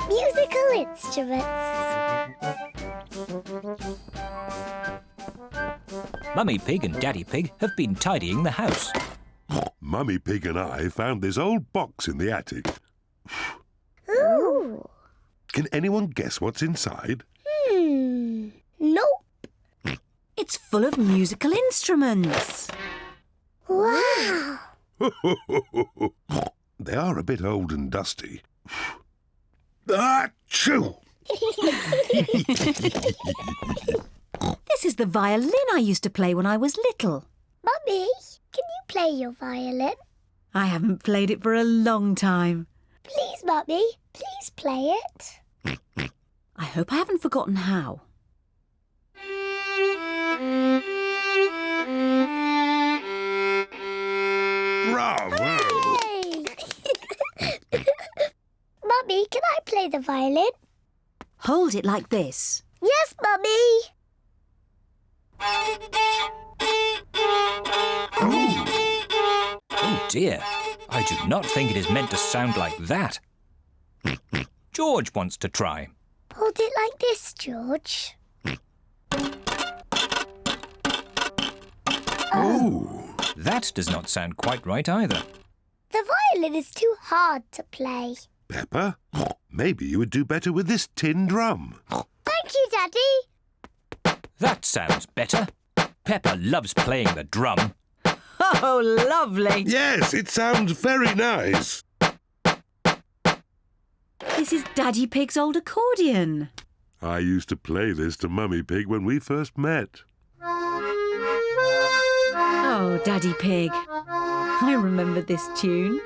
Musical instruments. Mummy Pig and Daddy Pig have been tidying the house. Mummy Pig and I found this old box in the attic. Ooh. Can anyone guess what's inside? Nope. It's full of musical instruments. Wow. They are a bit old and dusty. Achoo! This is the violin I used to play when I was little. Mummy, can you play your violin? I haven't played it for a long time. Please, Mummy, please play it. I hope I haven't forgotten how. Bravo! Hey! Mummy, can I play the violin? Hold it like this. Yes, Mummy. Oh dear, I do not think it is meant to sound like that. George wants to try. Hold it like this, George. Oh! That does not sound quite right either. The violin is too hard to play. Peppa, maybe you would do better with this tin drum. Thank you, Daddy. That sounds better. Peppa loves playing the drum. Oh, lovely. Yes, it sounds very nice. This is Daddy Pig's old accordion. I used to play this to Mummy Pig when we first met. Oh, Daddy Pig. I remember this tune.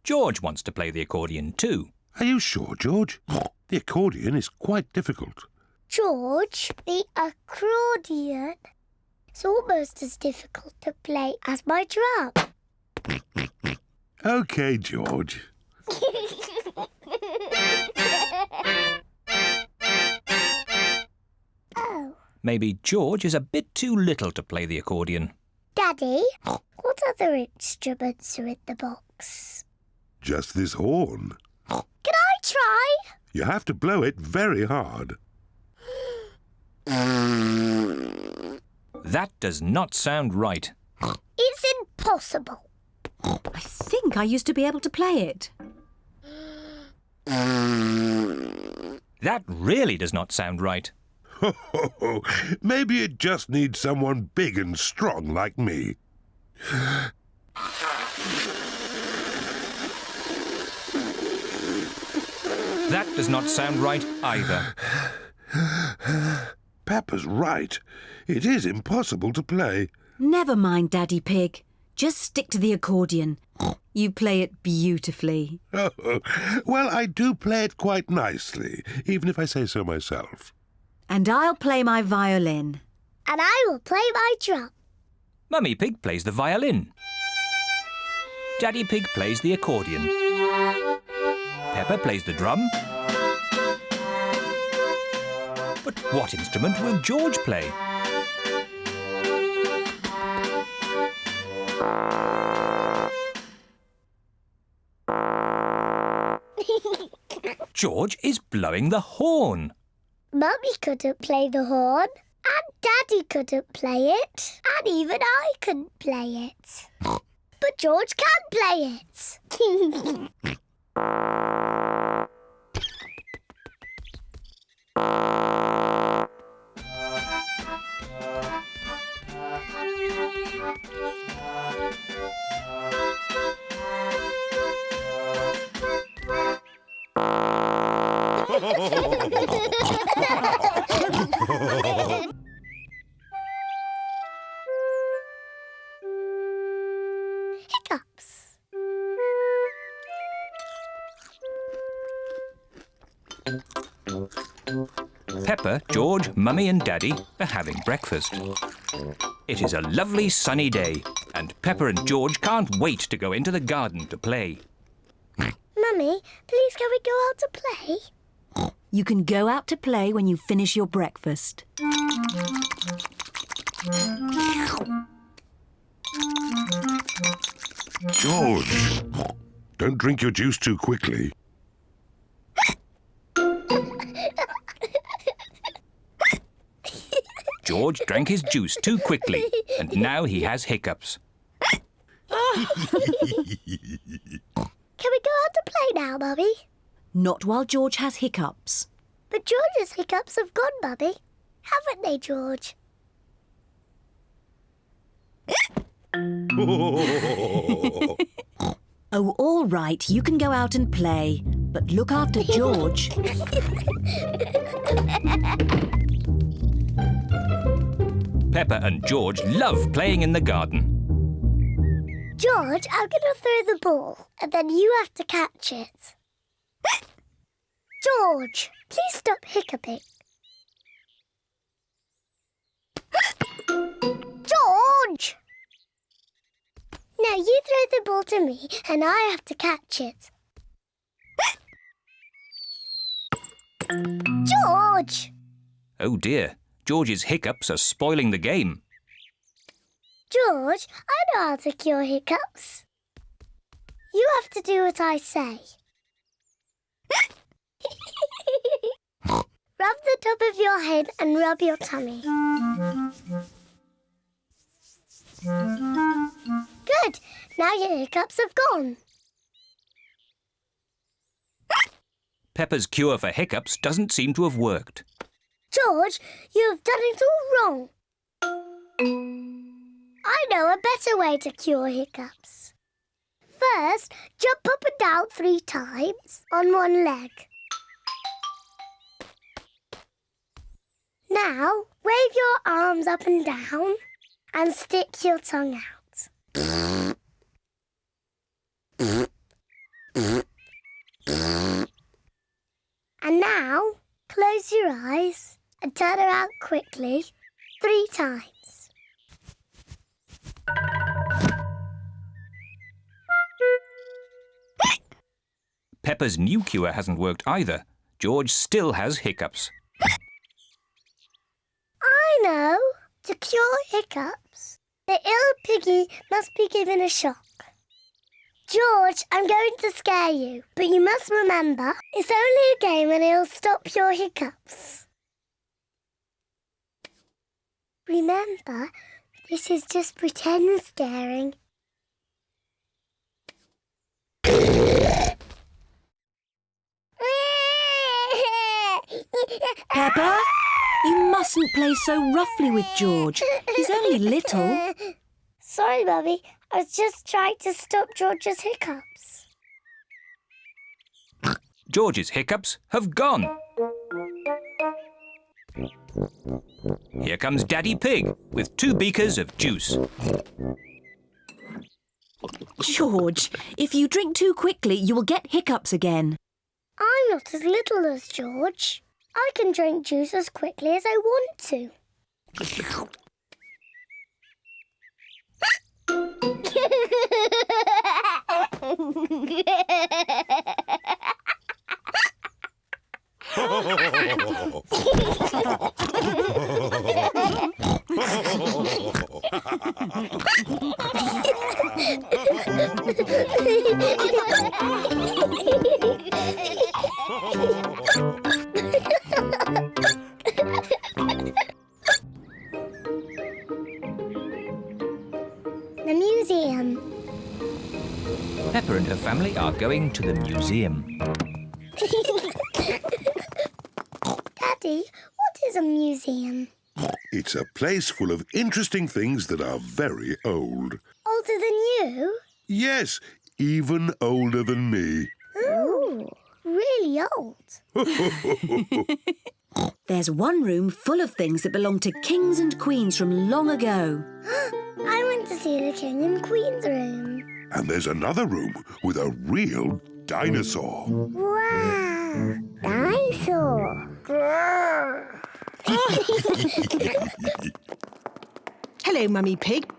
George wants to play the accordion too. Are you sure, George? The accordion is quite difficult. George, the accordion is almost as difficult to play as my drum. OK, George. Oh. Maybe George is a bit too little to play the accordion. Daddy, what other instruments are in the box? Just this horn. Can I try? You have to blow it very hard. That does not sound right. It's impossible. I think I used to be able to play it. That really does not sound right. Maybe it just needs someone big and strong like me. That does not sound right either. Peppa's right. It is impossible to play. Never mind, Daddy Pig. Just stick to the accordion. You play it beautifully. Well, I do play it quite nicely, even if I say so myself. And I'll play my violin. And I will play my drum. Mummy Pig plays the violin. Daddy Pig plays the accordion. Peppa plays the drum. But what instrument will George play? George is blowing the horn. Mummy couldn't play the horn, and Daddy couldn't play it, and even I couldn't play it. But George can play it. Hiccups. Peppa, George, Mummy and Daddy are having breakfast. It is a lovely sunny day and Peppa and George can't wait to go into the garden to play. Mummy, please can we go out to play? You can go out to play when you finish your breakfast. George, don't drink your juice too quickly. George drank his juice too quickly, and now he has hiccups. Can we go out to play now, Mummy? Not while George has hiccups. But George's hiccups have gone, Mummy. Haven't they, George? Oh, all right, you can go out and play. But look after George. Peppa and George love playing in the garden. George, I'm going to throw the ball, and then you have to catch it. George, please stop hiccuping. George! Now you throw the ball to me, and I have to catch it. George! Oh dear, George's hiccups are spoiling the game. George, I know how to cure hiccups. You have to do what I say. Rub the top of your head and rub your tummy. Good. Now your hiccups have gone. Peppa's cure for hiccups doesn't seem to have worked. George, you have done it all wrong. I know a better way to cure hiccups. First, jump up and down 3 times on one leg. Now, wave your arms up and down and stick your tongue out. And now, close your eyes and turn around quickly 3 times. Peppa's new cure hasn't worked either. George still has hiccups. I know. To cure hiccups, the ill piggy must be given a shock. George, I'm going to scare you, but you must remember, it's only a game and it'll stop your hiccups. Remember, this is just pretend scaring. Peppa, you mustn't play so roughly with George. He's only little. Sorry, Mummy. I was just trying to stop George's hiccups. George's hiccups have gone. Here comes Daddy Pig with 2 beakers of juice. George, if you drink too quickly, you will get hiccups again. I'm not as little as George. I can drink juice as quickly as I want to. The museum. Peppa and her family are going to the museum. Daddy, what is a museum? It's a place full of interesting things that are very old. Older than you? Yes, even older than me. Ooh, really old. There's one room full of things that belong to kings and queens from long ago. I want to see the King and Queen's room. And there's another room with a real dinosaur. Wow! Dinosaur! Grrr. Hello, Mummy Pig.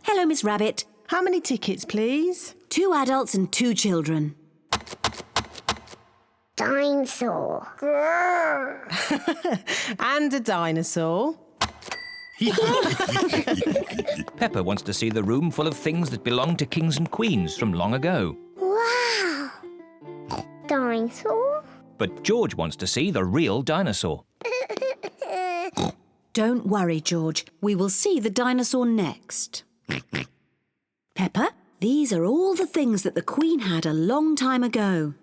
Hello, Miss Rabbit. How many tickets, please? 2 adults and 2 children. Dinosaur! Grrr. And a dinosaur. Peppa wants to see the room full of things that belong to kings and queens from long ago. Wow! Dinosaur? But George wants to see the real dinosaur. Don't worry, George. We will see the dinosaur next. Peppa, these are all the things that the Queen had a long time ago.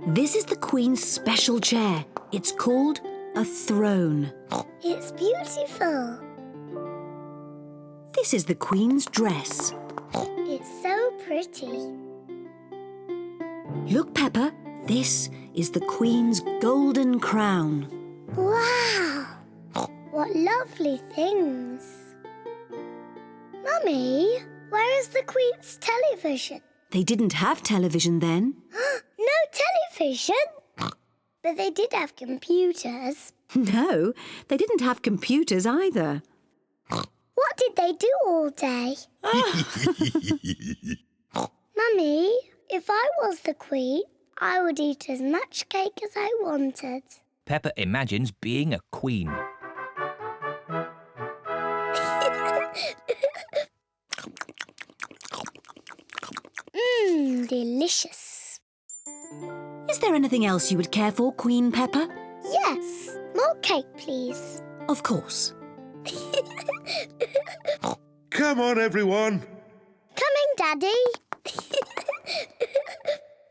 This is the Queen's special chair. It's called a throne. It's beautiful. This is the Queen's dress. It's so pretty. Look, Peppa, this is the Queen's golden crown. Wow! What lovely things. Mummy, where is the Queen's television? They didn't have television then. No television? But they did have computers. No, they didn't have computers either. What did they do all day? Mummy, if I was the Queen, I would eat as much cake as I wanted. Peppa imagines being a queen. Delicious. Is there anything else you would care for, Queen Peppa? Yes, more cake, please. Of course. Come on, everyone. Coming, Daddy.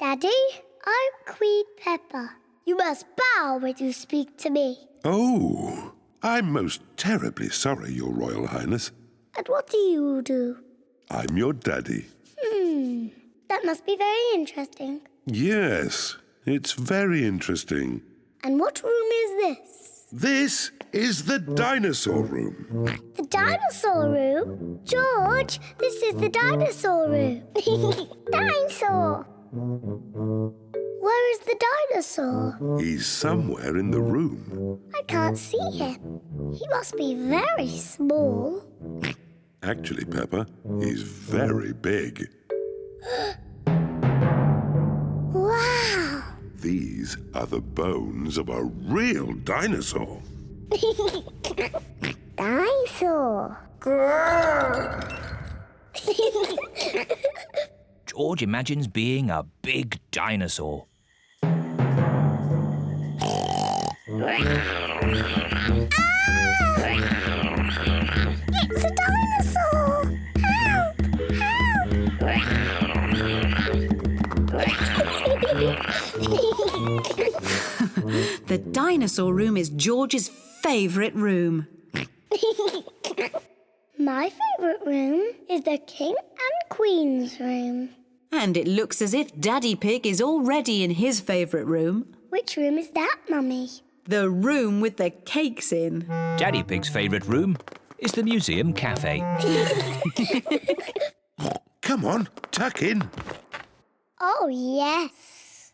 Daddy, I'm Queen Peppa. You must bow when you speak to me. Oh, I'm most terribly sorry, Your Royal Highness. And what do you do? I'm your daddy. That must be very interesting. Yes, it's very interesting. And what room is this? This is the dinosaur room. The dinosaur room? George, this is the dinosaur room. Dinosaur! Where is the dinosaur? He's somewhere in the room. I can't see him. He must be very small. Actually, Peppa, he's very big. Wow! These are the bones of a real dinosaur. Dinosaur! George imagines being a big dinosaur. It's a dinosaur! Help! The dinosaur room is George's favourite room. My favourite room is the King and Queen's room. And it looks as if Daddy Pig is already in his favourite room. Which room is that, Mummy? The room with the cakes in. Daddy Pig's favourite room is the museum cafe. Come on, tuck in. Oh, yes.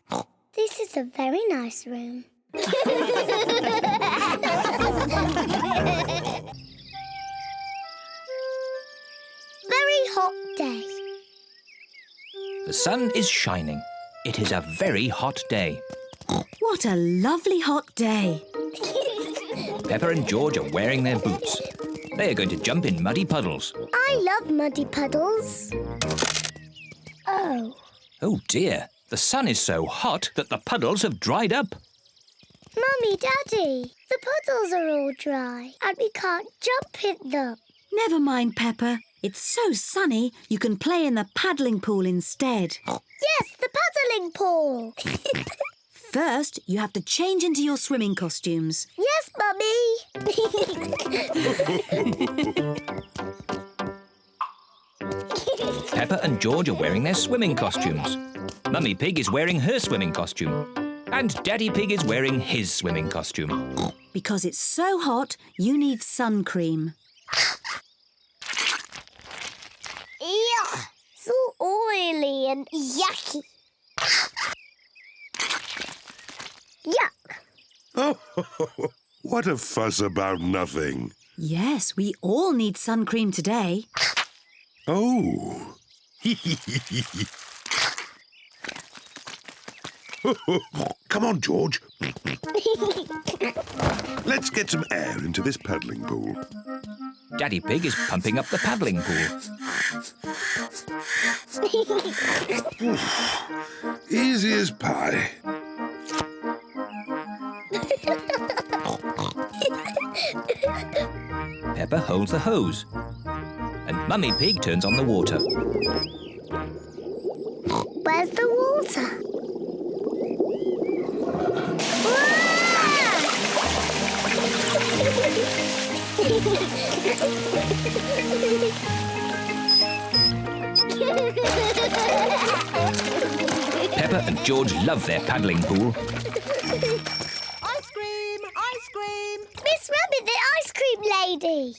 This is a very nice room. Very hot day. The sun is shining. It is a very hot day. What a lovely hot day. Peppa and George are wearing their boots. They are going to jump in muddy puddles. I love muddy puddles. Oh. Oh dear, the sun is so hot that the puddles have dried up. Mummy, Daddy, the puddles are all dry and we can't jump in them. Never mind, Peppa. It's so sunny you can play in the paddling pool instead. Yes, the paddling pool. First, you have to change into your swimming costumes. Yes, Mummy. Peppa and George are wearing their swimming costumes. Mummy Pig is wearing her swimming costume. And Daddy Pig is wearing his swimming costume. Because it's so hot, you need sun cream. Yuck! So oily and yucky. Yuck! Oh, what a fuss about nothing. Yes, we all need sun cream today. Oh. Come on, George. Let's get some air into this paddling pool. Daddy Pig is pumping up the paddling pool. Easy as pie. Peppa holds the hose. And Mummy Pig turns on the water. Where's the water? Peppa and George love their paddling pool. Ice cream! Ice cream! Miss Rabbit, the ice cream lady.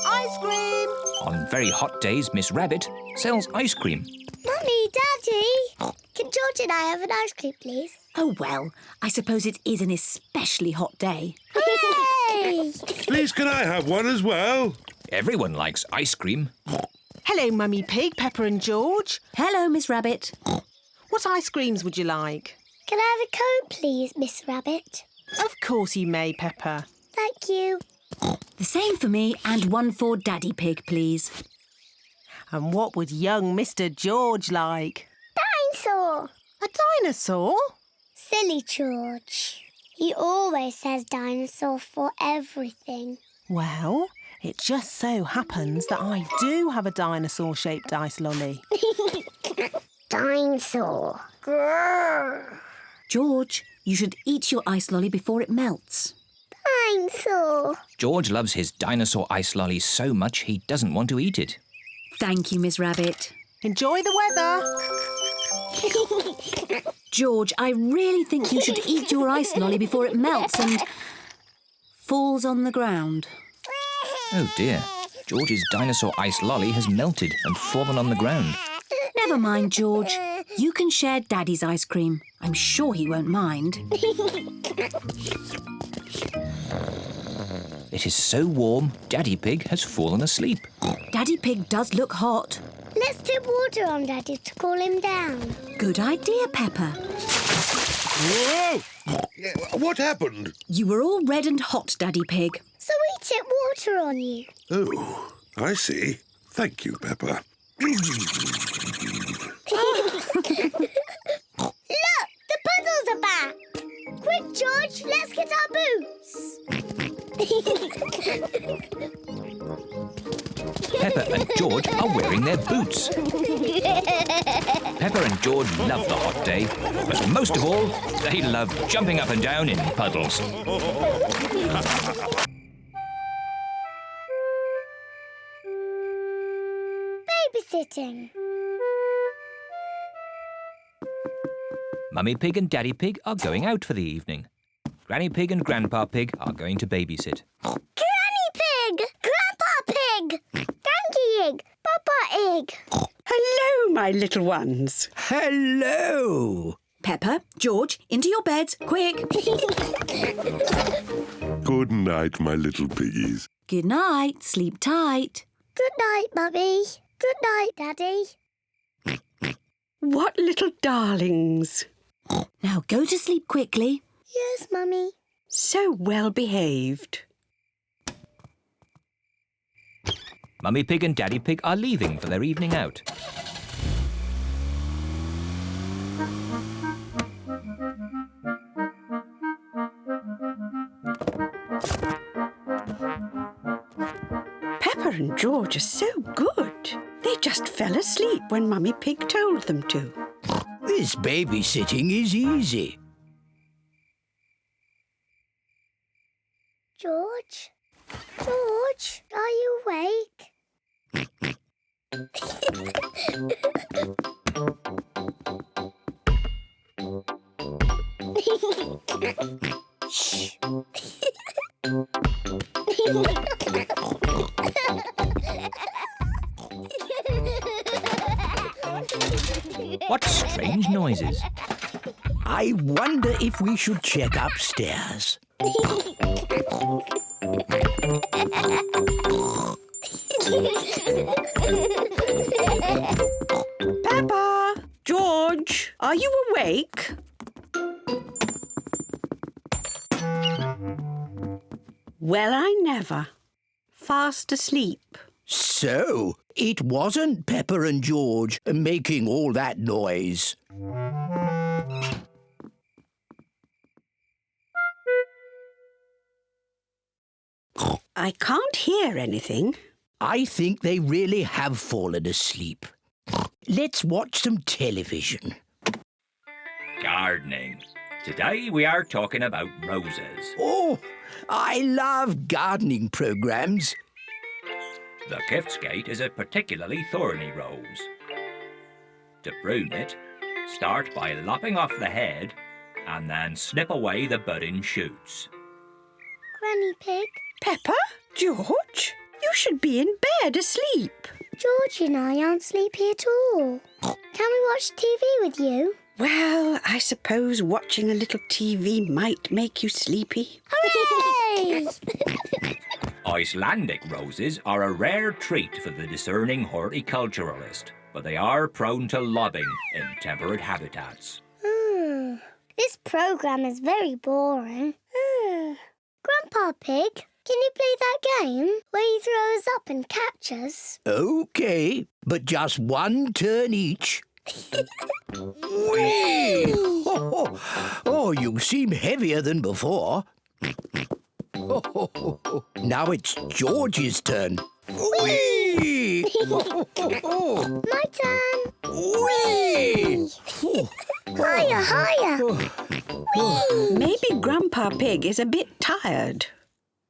Ice cream! On very hot days, Miss Rabbit sells ice cream. Mummy, Daddy, can George and I have an ice cream, please? Oh, well, I suppose it is an especially hot day. Hooray! Please, can I have one as well? Everyone likes ice cream. Hello, Mummy Pig, Peppa and George. Hello, Miss Rabbit. What ice creams would you like? Can I have a cone, please, Miss Rabbit? Of course you may, Peppa. Thank you. The same for me and one for Daddy Pig, please. And what would young Mr. George like? Dinosaur. A dinosaur? Silly George. He always says dinosaur for everything. Well, it just so happens that I do have a dinosaur-shaped ice lolly. Dinosaur. Grrr. George, you should eat your ice lolly before it melts. Dinosaur. George loves his dinosaur ice lolly so much he doesn't want to eat it. Thank you, Miss Rabbit. Enjoy the weather. George, I really think you should eat your ice lolly before it melts and falls on the ground. Oh dear, George's dinosaur ice lolly has melted and fallen on the ground. Never mind, George. You can share Daddy's ice cream. I'm sure he won't mind. It is so warm, Daddy Pig has fallen asleep. Daddy Pig does look hot. Let's dip water on Daddy to cool him down. Good idea, Peppa. Whoa! What happened? You were all red and hot, Daddy Pig. So we tip water on you. Oh, I see. Thank you, Peppa. Look, the puddles are back. Quick, George, let's get our boots. Peppa and George are wearing their boots. Peppa and George love the hot day, but most of all, they love jumping up and down in puddles. Babysitting. Mummy Pig and Daddy Pig are going out for the evening. Granny Pig and Grandpa Pig are going to babysit. Granny Pig! Grandpa Pig! Donkey Egg! Papa Egg! Hello, my little ones. Hello! Peppa, George, into your beds, quick. Good night, my little piggies. Good night, sleep tight. Good night, Mummy. Good night, Daddy. What little darlings. Now go to sleep quickly. Yes, Mummy. So well behaved. Mummy Pig and Daddy Pig are leaving for their evening out. Peppa and George are so good. They just fell asleep when Mummy Pig told them to. This babysitting is easy. George? George, are you awake? Shh. What strange noises. I wonder if we should check upstairs. Peppa! George, are you awake? Well, I never. Fast asleep. So, it wasn't Peppa and George making all that noise. I can't hear anything. I think they really have fallen asleep. Let's watch some television. Gardening. Today we are talking about roses. Oh, I love gardening programs. The Giftsgate is a particularly thorny rose. To prune it, start by lopping off the head and then snip away the budding shoots. Granny Pig, Peppa? George? You should be in bed asleep. George and I aren't sleepy at all. Can we watch TV with you? Well, I suppose watching a little TV might make you sleepy. Hooray! Icelandic roses are a rare treat for the discerning horticulturalist, but they are prone to lobbing in temperate habitats. This programme is very boring. Grandpa Pig, can you play that game where you throw us up and catch us? OK, but just one turn each. Whee! Oh, you seem heavier than before. Now it's George's turn. Whee! My turn. Whee! Higher, higher. Maybe Grandpa Pig is a bit tired.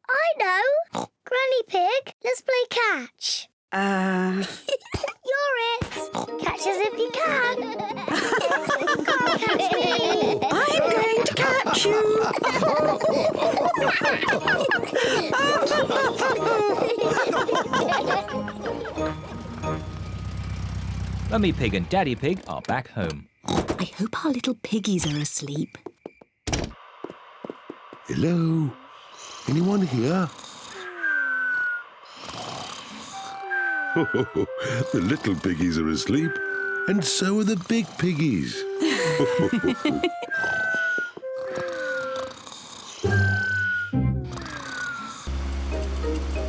I know. Granny Pig, let's play catch. You're it. Catch us if you can. Can't catch me. I'm going to catch you. Mummy Pig and Daddy Pig are back home. I hope our little piggies are asleep. Hello? Anyone here? The little piggies are asleep, and so are the big piggies.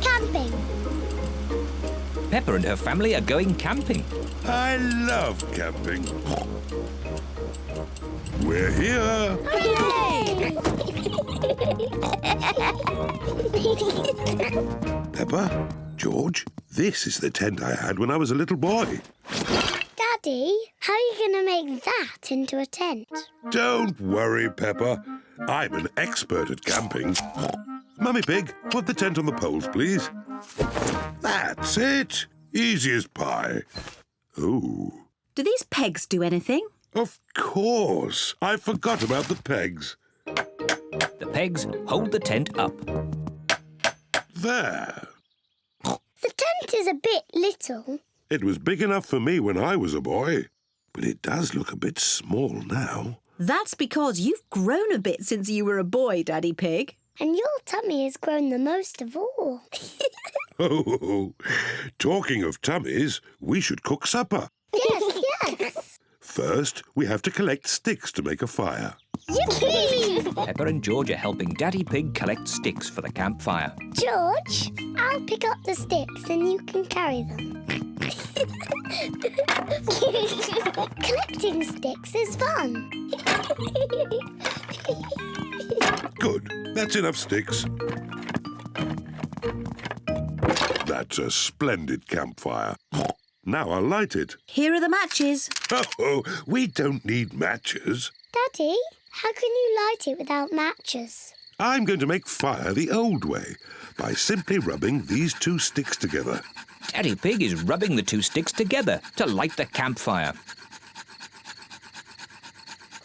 Camping. Peppa and her family are going camping. I love camping. We're here. Hooray! Peppa, George, this is the tent I had when I was a little boy. Daddy, how are you going to make that into a tent? Don't worry, Peppa. I'm an expert at camping. Mummy Pig, put the tent on the poles, please. That's it. Easy as pie. Oh, Do these pegs do anything? of course. I forgot about the pegs. The pegs hold the tent up. There. The tent is a bit little. It was big enough for me when I was a boy, but it does look a bit small now. That's because you've grown a bit since you were a boy, Daddy Pig. And your tummy has grown the most of all. Oh, talking of tummies, we should cook supper. Yes. First, we have to collect sticks to make a fire. Yippee! Peppa and George are helping Daddy Pig collect sticks for the campfire. George, I'll pick up the sticks and you can carry them. Collecting sticks is fun. Good. That's enough sticks. That's a splendid campfire. Now I'll light it. Here are the matches. Oh, we don't need matches. Daddy, how can you light it without matches? I'm going to make fire the old way by simply rubbing these two sticks together. Daddy Pig is rubbing the two sticks together to light the campfire.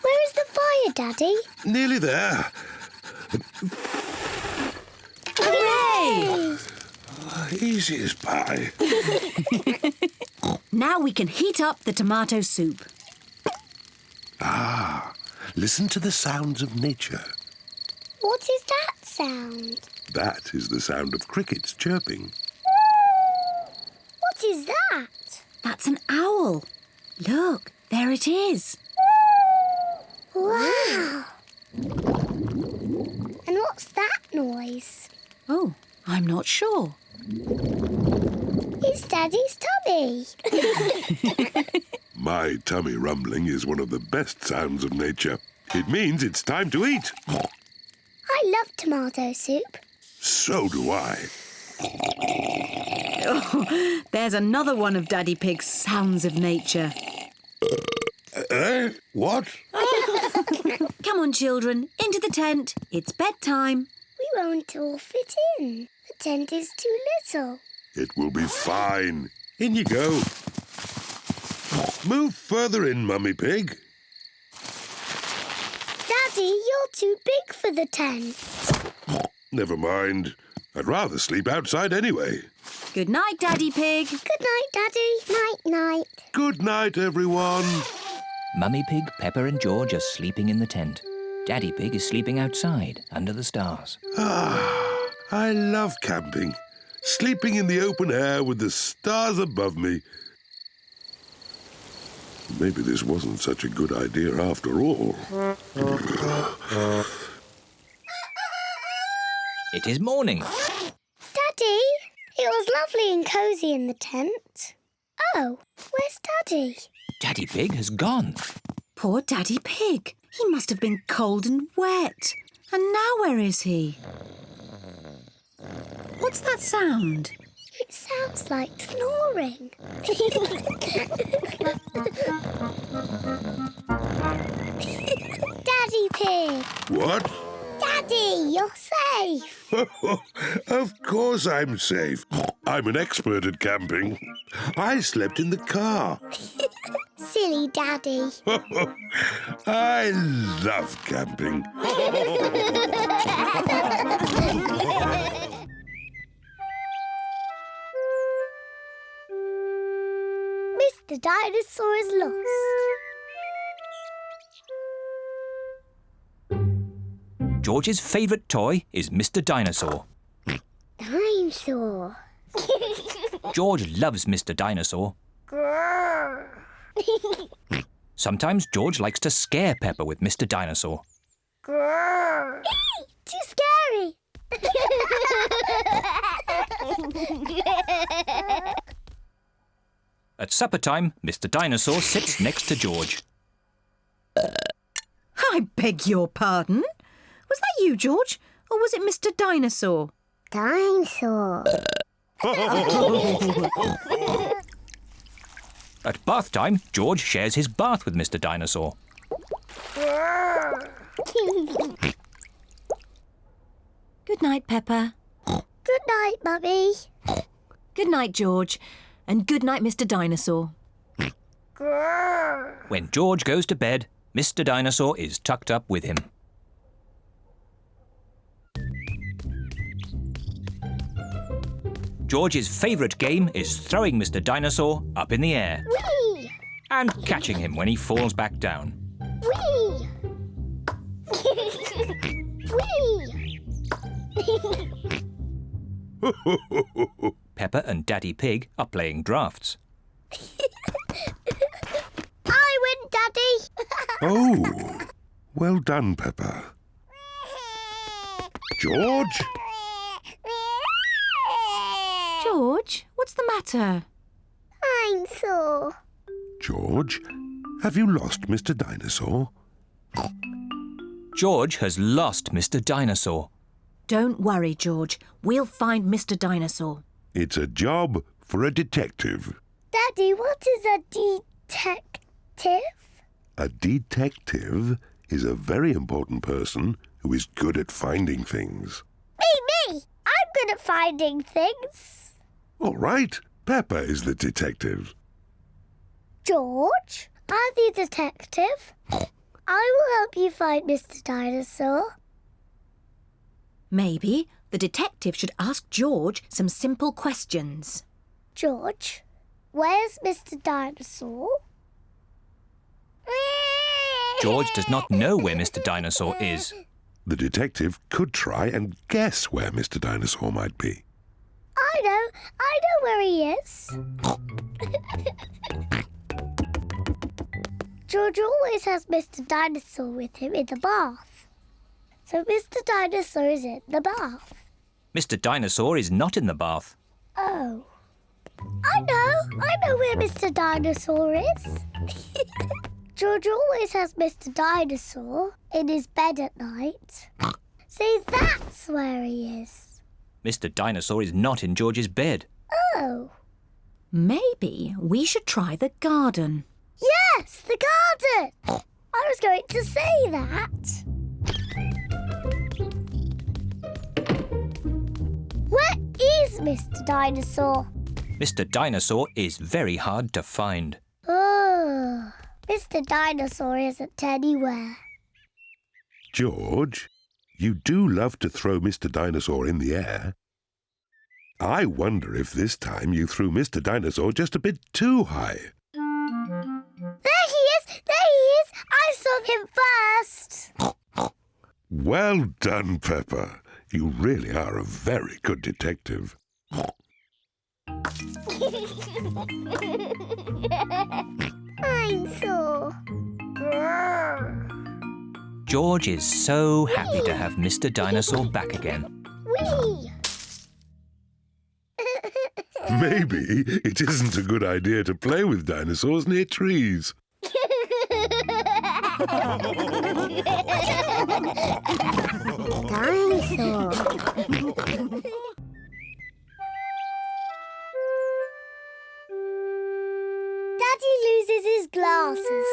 Where is the fire, Daddy? Nearly there. Hooray! Easy as pie. Now we can heat up the tomato soup. Listen to the sounds of nature. What is that sound? That is the sound of crickets chirping. What is that? That's an owl. Look, there it is. Wow! And what's that noise? Oh, I'm not sure. It's Daddy's tummy. My tummy rumbling is one of the best sounds of nature. It means it's time to eat. I love tomato soup. So do I. Oh, there's another one of Daddy Pig's sounds of nature. What? Come on, children, into the tent. It's bedtime. We won't all fit in. The tent is too little. It will be fine. In you go. Move further in, Mummy Pig. Daddy, you're too big for the tent. Never mind. I'd rather sleep outside anyway. Good night, Daddy Pig. Good night, Daddy. Night-night. Good night, everyone. Mummy Pig, Peppa and George are sleeping in the tent. Daddy Pig is sleeping outside, under the stars. Ah, I love camping. Sleeping in the open air with the stars above me. Maybe this wasn't such a good idea after all. It is morning. Daddy, it was lovely and cosy in the tent. Oh, where's Daddy? Daddy Pig has gone. Poor Daddy Pig. He must have been cold and wet. And now where is he? What's that sound? It sounds like snoring. Daddy Pig! What? Daddy, you're safe! Of course I'm safe. I'm an expert at camping. I slept in the car. Silly Daddy. I love camping. Mr. Dinosaur is lost. George's favourite toy is Mr. Dinosaur. Dinosaur. George loves Mr. Dinosaur. Grrr. Sometimes George likes to scare Peppa with Mr. Dinosaur. Grrr. Too scary. At supper time, Mr. Dinosaur sits next to George. I beg your pardon? Was that you, George? Or was it Mr. Dinosaur? Dinosaur. At bath time, George shares his bath with Mr. Dinosaur. Good night, Peppa. Good night, Mummy. Good night, George. And good night, Mr. Dinosaur. Grrr. When George goes to bed, Mr. Dinosaur is tucked up with him. George's favourite game is throwing Mr. Dinosaur up in the air Whee! and catching him when he falls back down. Whee! Whee! Peppa and Daddy Pig are playing drafts. I win, Daddy. Oh, well done, Peppa. George? George, what's the matter? I'm sore. George, have you lost Mr. Dinosaur? George has lost Mr. Dinosaur. Don't worry, George. We'll find Mr. Dinosaur. It's a job for a detective. Daddy, what is a detective? A detective is a very important person who is good at finding things. Me! I'm good at finding things. All right, Peppa is the detective. George, I'm the detective. I will help you find Mr. Dinosaur. Maybe the detective should ask George some simple questions. George, where's Mr. Dinosaur? George does not know where Mr. Dinosaur is. The detective could try and guess where Mr. Dinosaur might be. I know where he is. George always has Mr. Dinosaur with him in the bath. So Mr. Dinosaur is in the bath. Mr. Dinosaur is not in the bath. Oh. I know where Mr. Dinosaur is. George always has Mr. Dinosaur in his bed at night. See, that's where he is. Mr. Dinosaur is not in George's bed. Oh. Maybe we should try the garden. Yes, the garden. I was going to say that. Where is Mr. Dinosaur? Mr. Dinosaur is very hard to find. Oh, Mr. Dinosaur isn't anywhere. George, you do love to throw Mr. Dinosaur in the air. I wonder if this time you threw Mr. Dinosaur just a bit too high. There he is! There he is! I saw him first! Well done, Peppa. You really are a very good detective. Dinosaur. George is so happy to have Mr. Dinosaur back again. Whee! Maybe it isn't a good idea to play with dinosaurs near trees. Dinosaur. Daddy loses his glasses.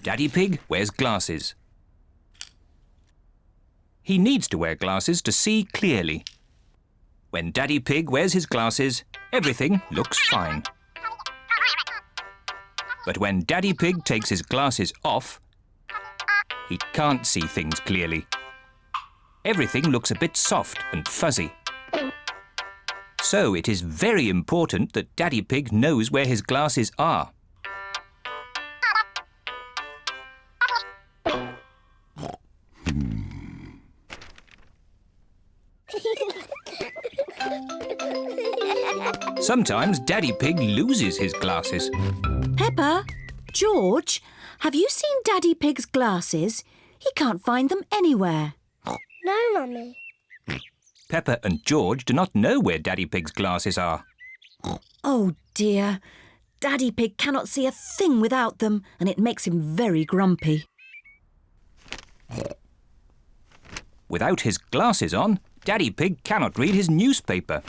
Daddy Pig wears glasses. He needs to wear glasses to see clearly. When Daddy Pig wears his glasses, everything looks fine. But when Daddy Pig takes his glasses off, he can't see things clearly. Everything looks a bit soft and fuzzy. So it is very important that Daddy Pig knows where his glasses are. Sometimes Daddy Pig loses his glasses. Peppa, George, have you seen Daddy Pig's glasses? He can't find them anywhere. No, Mummy. Peppa and George do not know where Daddy Pig's glasses are. Oh dear. Daddy Pig cannot see a thing without them, and it makes him very grumpy. Without his glasses on, Daddy Pig cannot read his newspaper.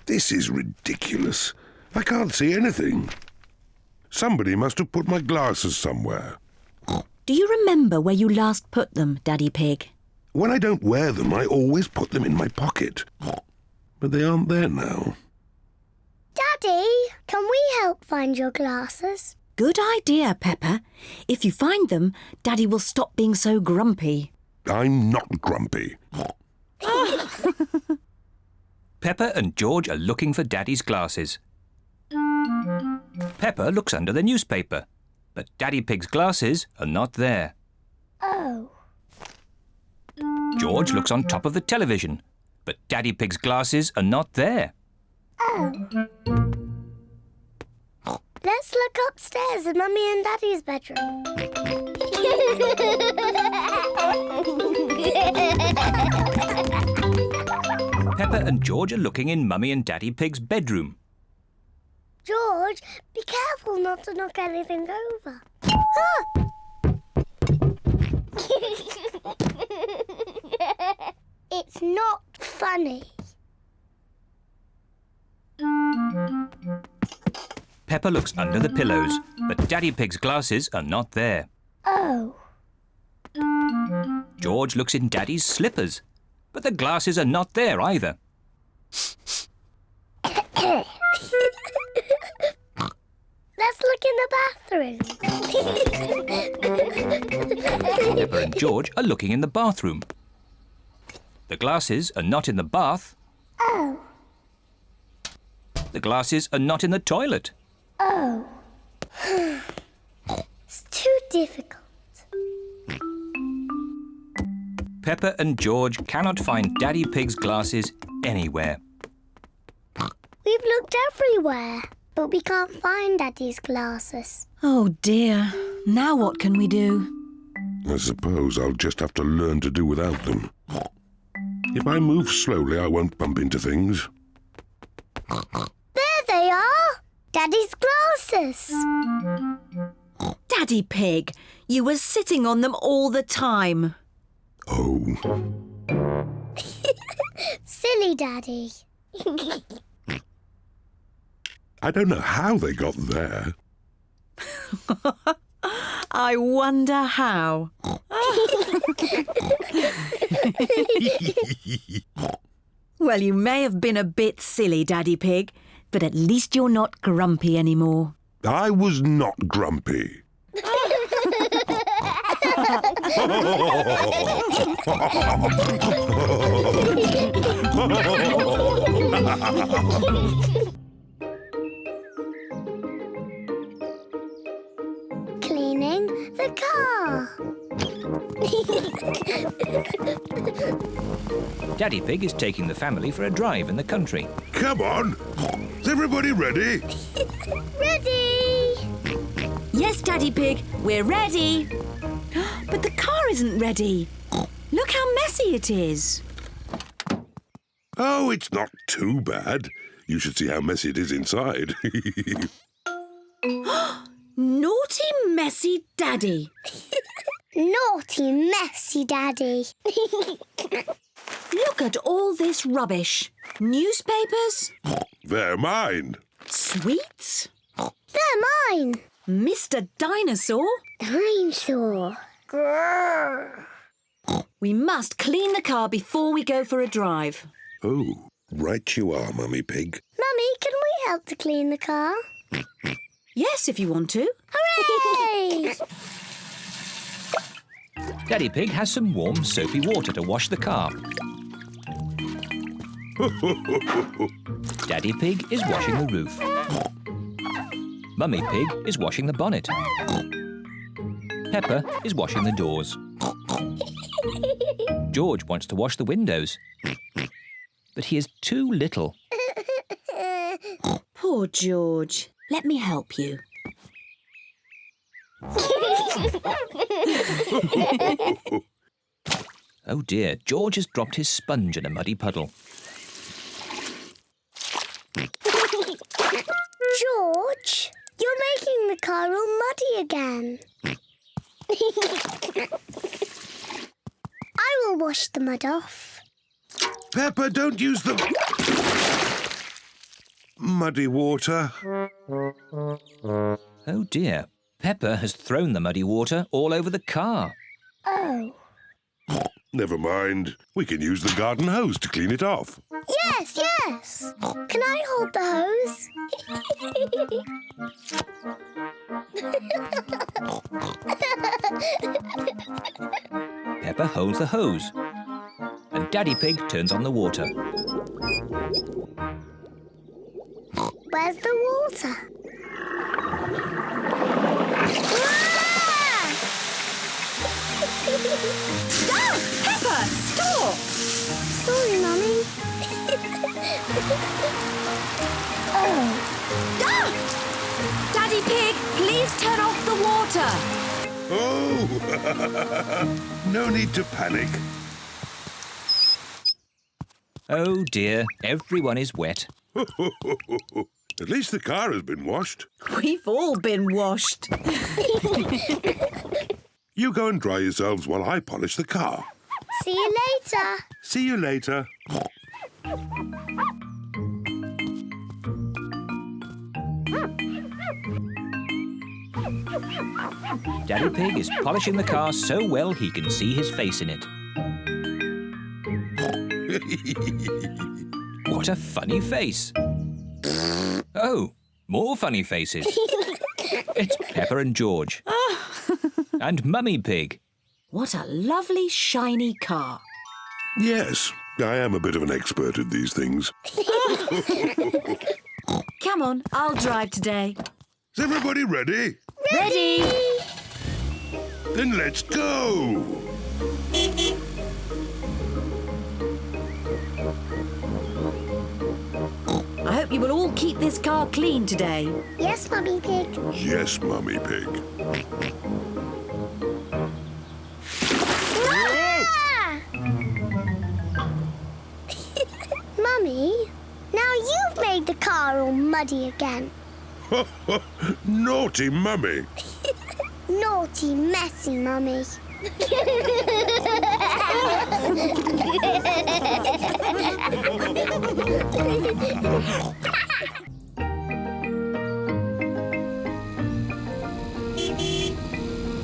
This is ridiculous. I can't see anything. Somebody must have put my glasses somewhere. Do you remember where you last put them, Daddy Pig? When I don't wear them, I always put them in my pocket. But they aren't there now. Daddy, can we help find your glasses? Good idea, Peppa. If you find them, Daddy will stop being so grumpy. I'm not grumpy. Peppa and George are looking for Daddy's glasses. Peppa looks under the newspaper, but Daddy Pig's glasses are not there. Oh. George looks on top of the television, but Daddy Pig's glasses are not there. Oh. Let's look upstairs in Mummy and Daddy's bedroom. Peppa and George are looking in Mummy and Daddy Pig's bedroom. George, be careful not to knock anything over. Ah! It's not funny. Peppa looks under the pillows, but Daddy Pig's glasses are not there. Oh. George looks in Daddy's slippers, but the glasses are not there either. Let's look in the bathroom. Peppa and George are looking in the bathroom. The glasses are not in the bath. Oh. The glasses are not in the toilet. Oh. It's too difficult. Peppa and George cannot find Daddy Pig's glasses anywhere. We've looked everywhere, but we can't find Daddy's glasses. Oh dear. Now what can we do? I suppose I'll just have to learn to do without them. If I move slowly, I won't bump into things. There they are! Daddy's glasses! Daddy Pig, you were sitting on them all the time. Oh. Silly Daddy. I don't know how they got there. I wonder how. Well, you may have been a bit silly, Daddy Pig, but at least you're not grumpy anymore. I was not grumpy. Cleaning the car. Daddy Pig is taking the family for a drive in the country. Come on. Is everybody ready? Ready! Yes, Daddy Pig, we're ready. But the car isn't ready. Look how messy it is. Oh, it's not too bad. You should see how messy it is inside. Naughty, messy Daddy. Naughty, messy Daddy. Look at all this rubbish. Newspapers, They're mine. sweets, They're mine. Mr. Dinosaur. Dinosaur. Grrr. We must clean the car before we go for a drive. Oh, right you are, Mummy Pig. Mummy, can we help to clean the car? Yes, if you want to. Hooray! Daddy Pig has some warm, soapy water to wash the car. Daddy Pig is washing the roof. Mummy Pig is washing the bonnet. Peppa is washing the doors. George wants to wash the windows, but he is too little. Poor George. Let me help you. Oh dear, George has dropped his sponge in a muddy puddle. George, you're making the car all muddy again. I will wash the mud off. Peppa, don't use the muddy water. Oh dear, Peppa has thrown the muddy water all over the car. Oh. Never mind. We can use the garden hose to clean it off. Yes, yes. Can I hold the hose? Peppa holds the hose, and Daddy Pig turns on the water. Where's the water? Ah! Peppa, stop! Sorry, Mummy. Oh. Ah! Daddy Pig, please turn off the water. Oh! No need to panic. Oh dear, everyone is wet. At least the car has been washed. We've all been washed. You go and dry yourselves while I polish the car. See you later. See you later. Daddy Pig is polishing the car so well he can see his face in it. What a funny face. Oh, more funny faces. It's Peppa and George. And Mummy Pig. What a lovely, shiny car. Yes, I am a bit of an expert at these things. Come on, I'll drive today. Is everybody ready? Ready? Then let's go! I hope you will all keep this car clean today. Yes, Mummy Pig. Yes, Mummy Pig. Ah! Mummy, now you've made the car all muddy again. Naughty Mummy. Naughty, messy Mummy.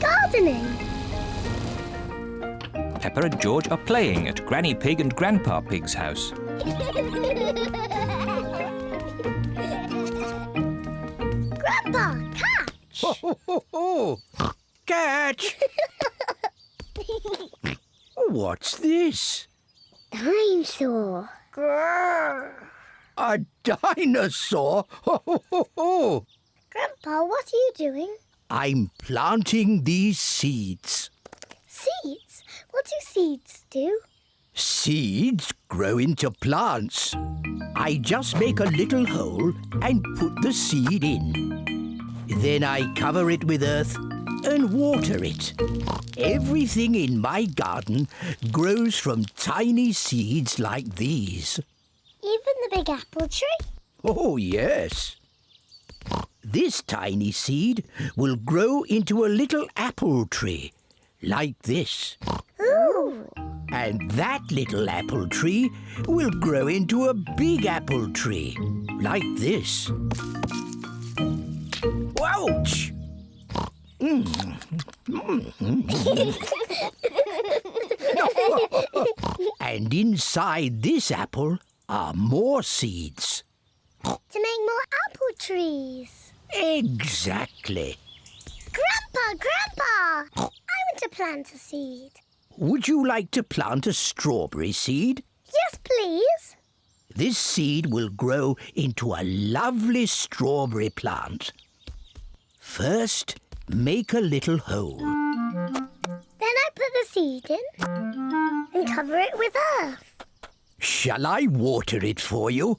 Gardening. Peppa and George are playing at Granny Pig and Grandpa Pig's house. Grandpa, catch! Ho, ho, ho, ho. Catch! What's this? Dinosaur. Grrr. A dinosaur? Ho, ho, ho, ho. Grandpa, what are you doing? I'm planting these seeds. Seeds? What do seeds do? Seeds grow into plants. I just make a little hole and put the seed in. Then I cover it with earth and water it. Everything in my garden grows from tiny seeds like these. Even the big apple tree? Oh, yes. This tiny seed will grow into a little apple tree, like this. Ooh. And that little apple tree will grow into a big apple tree, like this. Ouch! And inside this apple are more seeds. To make more apple trees. Exactly. Grandpa! I want to plant a seed. Would you like to plant a strawberry seed? Yes, please. This seed will grow into a lovely strawberry plant. First, make a little hole. Then I put the seed in and cover it with earth. Shall I water it for you?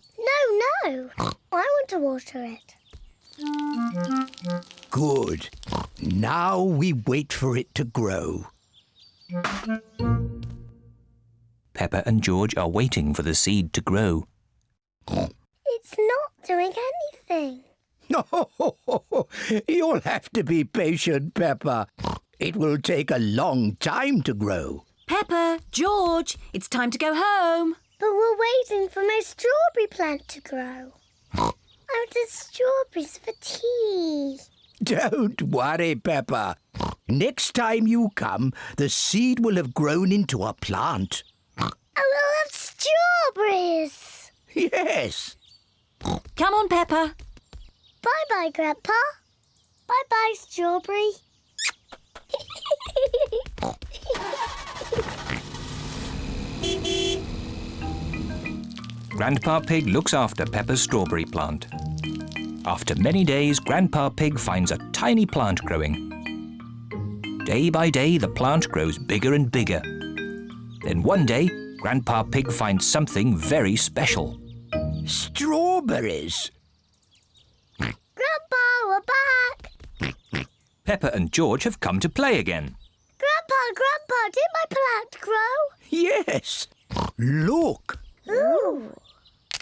No. I want to water it. Good. Now we wait for it to grow. Peppa and George are waiting for the seed to grow. It's not doing anything. You'll have to be patient, Peppa. It will take a long time to grow. Peppa, George, it's time to go home. But we're waiting for my strawberry plant to grow. I wanted strawberries for tea. Don't worry, Peppa. Next time you come, the seed will have grown into a plant. I will have strawberries. Yes. Come on, Peppa. Bye-bye, Grandpa. Bye-bye, strawberry. Grandpa Pig looks after Peppa's strawberry plant. After many days, Grandpa Pig finds a tiny plant growing. Day by day, the plant grows bigger and bigger. Then one day, Grandpa Pig finds something very special. Strawberries. Grandpa, we're back. Peppa and George have come to play again. Grandpa, did my plant grow? Yes. Look. Ooh.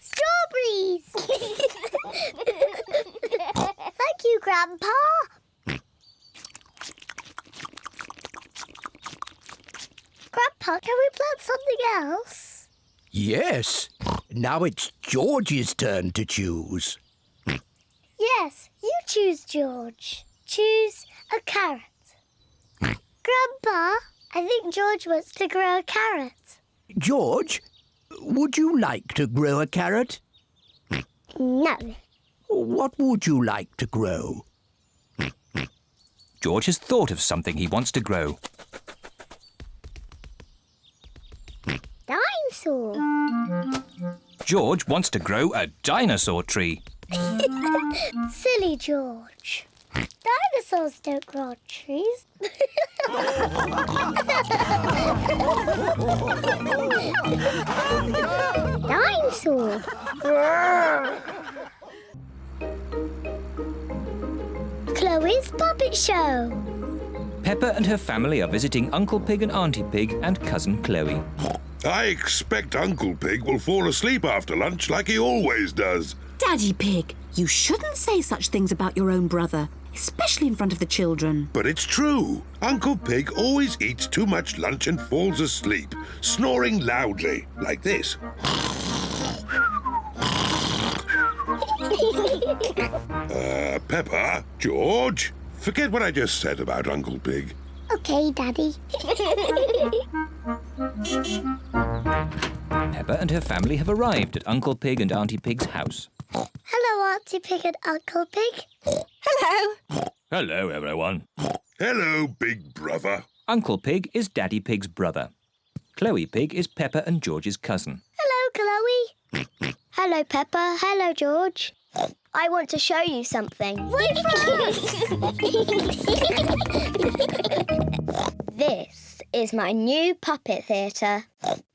Strawberries! Thank you, Grandpa. Grandpa, can we plant something else? Yes. Now it's George's turn to choose. Yes, you choose, George. Choose a carrot. Grandpa, I think George wants to grow a carrot. George, would you like to grow a carrot? No. What would you like to grow? George has thought of something he wants to grow. Dinosaur. George wants to grow a dinosaur tree. Silly George. Dinosaurs don't grow on trees. Dinosaur. Grrr. Chloe's Puppet Show. Peppa and her family are visiting Uncle Pig and Auntie Pig and Cousin Chloe. I expect Uncle Pig will fall asleep after lunch like he always does. Daddy Pig, you shouldn't say such things about your own brother, especially in front of the children. But it's true. Uncle Pig always eats too much lunch and falls asleep, snoring loudly, like this. Peppa, George, forget what I just said about Uncle Pig. Okay, Daddy. Peppa and her family have arrived at Uncle Pig and Auntie Pig's house. Hello, Auntie Pig and Uncle Pig. Hello. Hello, everyone. Hello, big brother. Uncle Pig is Daddy Pig's brother. Chloe Pig is Peppa and George's cousin. Hello, Chloe. Hello, Peppa. Hello, George. I want to show you something. Wait for us! This is my new puppet theatre.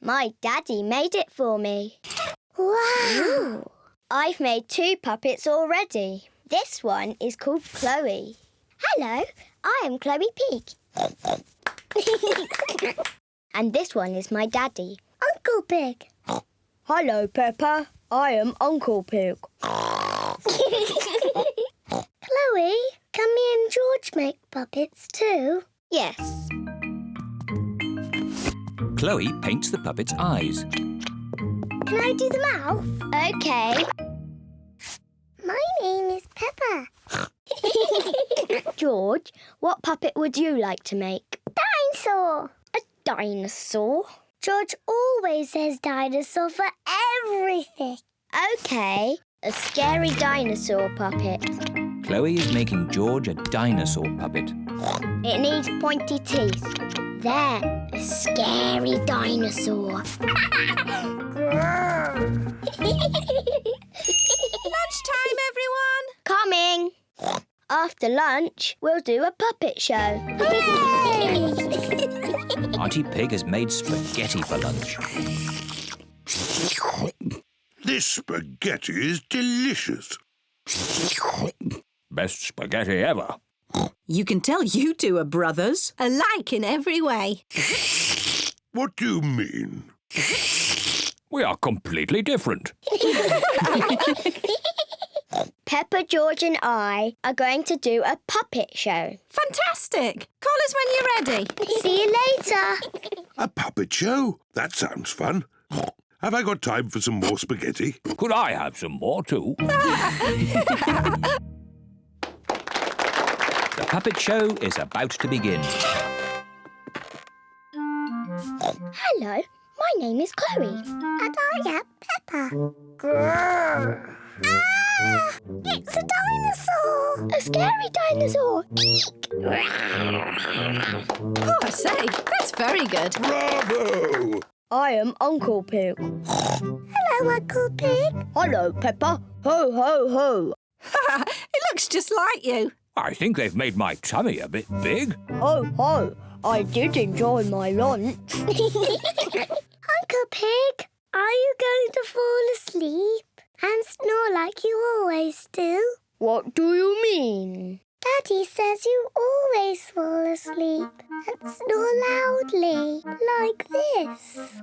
My daddy made it for me. Wow! I've made 2 puppets already. This one is called Chloe. Hello, I am Chloe Pig. And this one is my daddy, Uncle Pig. Hello, Peppa. I am Uncle Pig. Chloe, can me and George make puppets too? Yes. Chloe paints the puppet's eyes. Can I do the mouth? OK. My name is Peppa. George, what puppet would you like to make? Dinosaur. A dinosaur? George always says dinosaur for everything. OK, a scary dinosaur puppet. Chloe is making George a dinosaur puppet. It needs pointy teeth. There, a scary dinosaur. Lunchtime, everyone. Coming. After lunch, we'll do a puppet show. Hooray! Auntie Pig has made spaghetti for lunch. This spaghetti is delicious. Best spaghetti ever. You can tell you two are brothers. Alike in every way. What do you mean? We are completely different. Peppa, George and I are going to do a puppet show. Fantastic. Call us when you're ready. See you later. A puppet show? That sounds fun. Have I got time for some more spaghetti? Could I have some more too? The puppet show is about to begin. Hello, my name is Chloe. And I am Peppa. Grrr. Ah! It's a dinosaur! A scary dinosaur! Oh, I say, that's very good. Bravo! I am Uncle Pig. Hello, Uncle Pig. Hello, Peppa. Ho, ho, ho. It looks just like you. I think they've made my tummy a bit big. Ho, ho. I did enjoy my lunch. Uncle Pig, are you going to fall asleep and snore like you always do? What do you mean? Daddy says you always fall asleep and snore loudly, like this.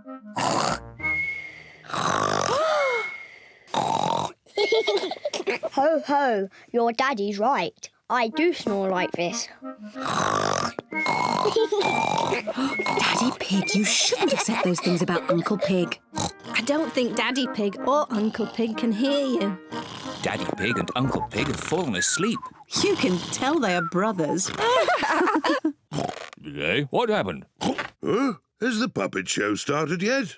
Ho, ho, your daddy's right. I do snore like this. Daddy Pig, you shouldn't have said those things about Uncle Pig. I don't think Daddy Pig or Uncle Pig can hear you. Daddy Pig and Uncle Pig have fallen asleep. You can tell they are brothers. Did they? What happened? Huh? Has the puppet show started yet?